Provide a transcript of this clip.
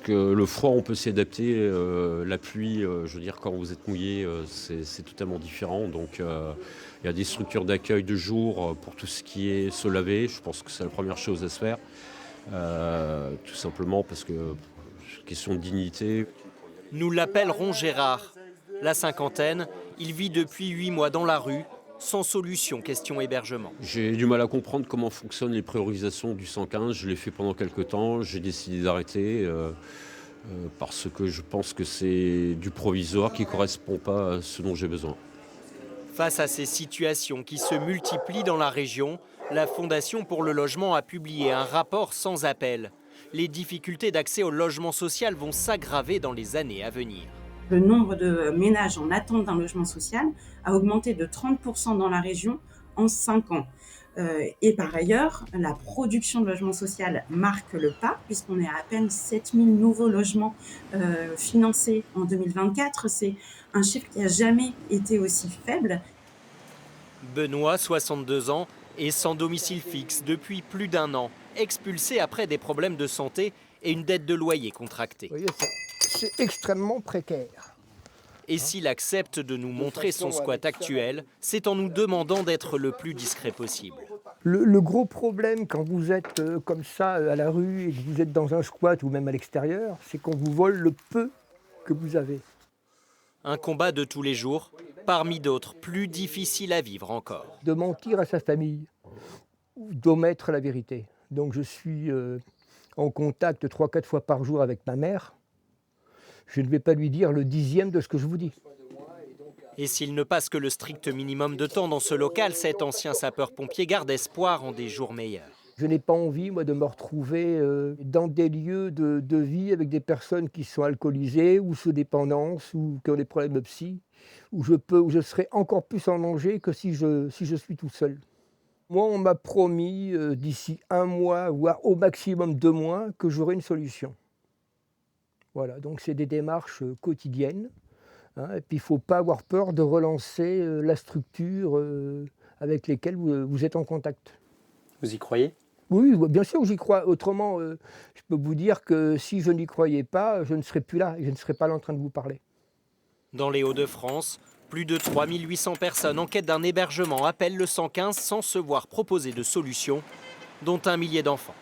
que le froid, on peut s'y adapter. La pluie, je veux dire, quand vous êtes mouillé, c'est totalement différent. Donc, il y a des structures d'accueil de jour pour tout ce qui est se laver. Je pense que c'est la première chose à se faire. Tout simplement parce que, question de dignité. Nous l'appellerons Gérard. La cinquantaine, il vit depuis 8 mois dans la rue, sans solution question hébergement. J'ai du mal à comprendre comment fonctionnent les priorisations du 115. Je l'ai fait pendant quelques temps. J'ai décidé d'arrêter parce que je pense que c'est du provisoire qui ne correspond pas à ce dont j'ai besoin. Face à ces situations qui se multiplient dans la région, la Fondation pour le logement a publié un rapport sans appel. Les difficultés d'accès au logement social vont s'aggraver dans les années à venir. Le nombre de ménages en attente d'un logement social a augmenté de 30% dans la région en 5 ans. Et par ailleurs, la production de logement social marque le pas, puisqu'on est à peine 7000 nouveaux logements financés en 2024. C'est un chiffre qui n'a jamais été aussi faible. Benoît, 62 ans, est sans domicile fixe depuis plus d'1 an, expulsé après des problèmes de santé et une dette de loyer contractée. Vous voyez, c'est extrêmement précaire. Et s'il accepte de nous montrer son squat actuel, c'est en nous demandant d'être le plus discret possible. Le gros problème quand vous êtes comme ça à la rue et que vous êtes dans un squat ou même à l'extérieur, c'est qu'on vous vole le peu que vous avez. Un combat de tous les jours, parmi d'autres plus difficiles à vivre encore. De mentir à sa famille, ou d'omettre la vérité. Donc je suis en contact 3-4 fois par jour avec ma mère. Je ne vais pas lui dire le 10e de ce que je vous dis. Et s'il ne passe que le strict minimum de temps dans ce local, cet ancien sapeur-pompier garde espoir en des jours meilleurs. Je n'ai pas envie, moi, de me retrouver dans des lieux de vie avec des personnes qui sont alcoolisées ou sous dépendance ou qui ont des problèmes psy, où je serai encore plus en danger que si je suis tout seul. Moi, on m'a promis d'ici 1 mois, voire au maximum 2 mois, que j'aurai une solution. Voilà, donc c'est des démarches quotidiennes. Et puis il ne faut pas avoir peur de relancer la structure avec lesquelles vous êtes en contact. Vous y croyez ? Oui, bien sûr que j'y crois. Autrement, je peux vous dire que si je n'y croyais pas, je ne serais plus là et je ne serais pas là en train de vous parler. Dans les Hauts-de-France, plus de 3800 personnes en quête d'un hébergement appellent le 115 sans se voir proposer de solution, dont un millier d'enfants.